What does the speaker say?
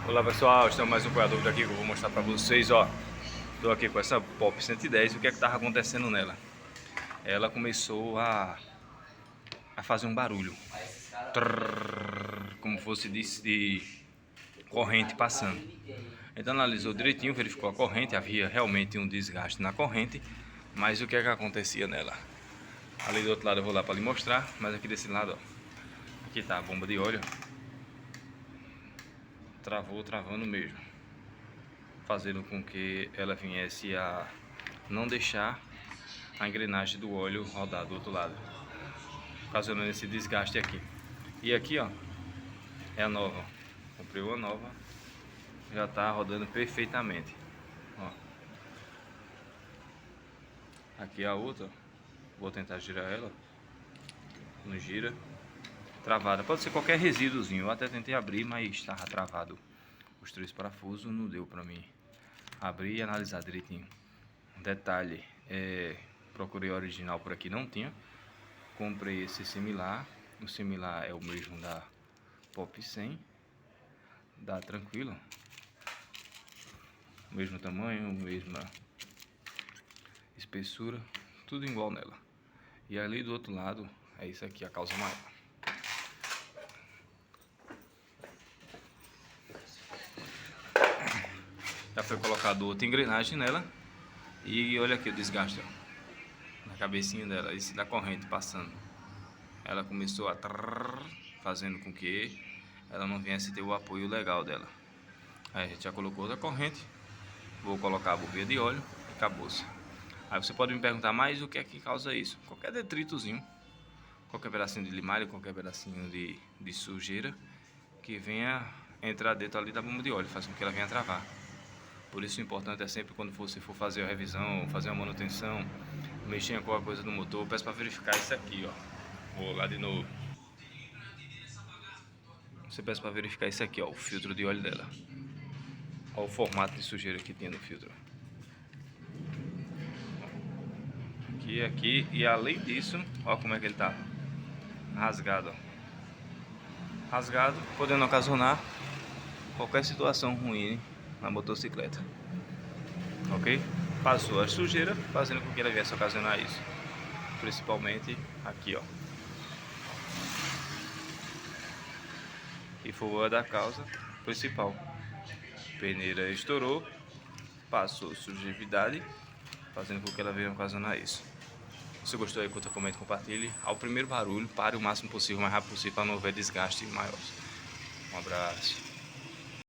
Olá pessoal, estamos mais um Coiador aqui que eu vou mostrar pra vocês, ó. Tô aqui com essa Pop 110 e o que é que tava acontecendo nela? Ela começou a fazer um barulho, trrr, como fosse de corrente passando. Então analisou direitinho, verificou a corrente, havia realmente um desgaste na corrente, mas o que é que acontecia nela? Ali do outro lado eu vou lá para lhe mostrar, mas aqui desse lado, ó, aqui tá a bomba de óleo, travando mesmo, fazendo com que ela viesse a não deixar a engrenagem do óleo rodar do outro lado, ocasionando esse desgaste aqui. E aqui, ó, é a nova. Comprei uma nova, já tá rodando perfeitamente. Ó. Aqui é a outra, vou tentar girar ela, não gira, travada. Pode ser qualquer resíduozinho, eu até tentei abrir, mas estava travado. Os 3 parafusos não deu pra mim abrir e analisar direitinho. Detalhe, procurei o original por aqui, não tinha. Comprei esse similar. O similar é o mesmo da Pop 100, da Tranquilo, mesmo tamanho, mesma espessura, tudo igual nela. E ali do outro lado é isso aqui, a causa maior. Já foi colocado outra engrenagem nela e olha aqui o desgaste, ó, na cabecinha dela, esse da corrente passando. Ela começou a fazendo com que ela não viesse ter o apoio legal dela. Aí a gente já colocou outra corrente, vou colocar a bombinha de óleo e acabou-se. Aí você pode me perguntar, mais o que é que causa isso? Qualquer detritozinho, qualquer pedacinho de limalha, qualquer pedacinho de sujeira que venha entrar dentro ali da bomba de óleo, faz com que ela venha travar. Por isso o importante é sempre quando você for fazer a revisão, fazer a manutenção, mexer em qualquer coisa no motor, peço para verificar isso aqui, ó. Vou lá de novo. Você peça para verificar isso aqui, ó, o filtro de óleo dela. Olha o formato de sujeira que tem no filtro. Aqui, e além disso, ó como é que ele tá rasgado, ó. Rasgado, podendo ocasionar qualquer situação ruim na motocicleta, ok? Passou a sujeira, fazendo com que ela viesse a ocasionar isso, principalmente aqui, ó, que foi a da causa principal. Peneira estourou, passou sujidade, fazendo com que ela venha ocasionar isso. Se gostou aí, curta, comente, compartilhe. Ao primeiro barulho, pare o máximo possível, o mais rápido possível, para não haver desgaste maior. Um abraço.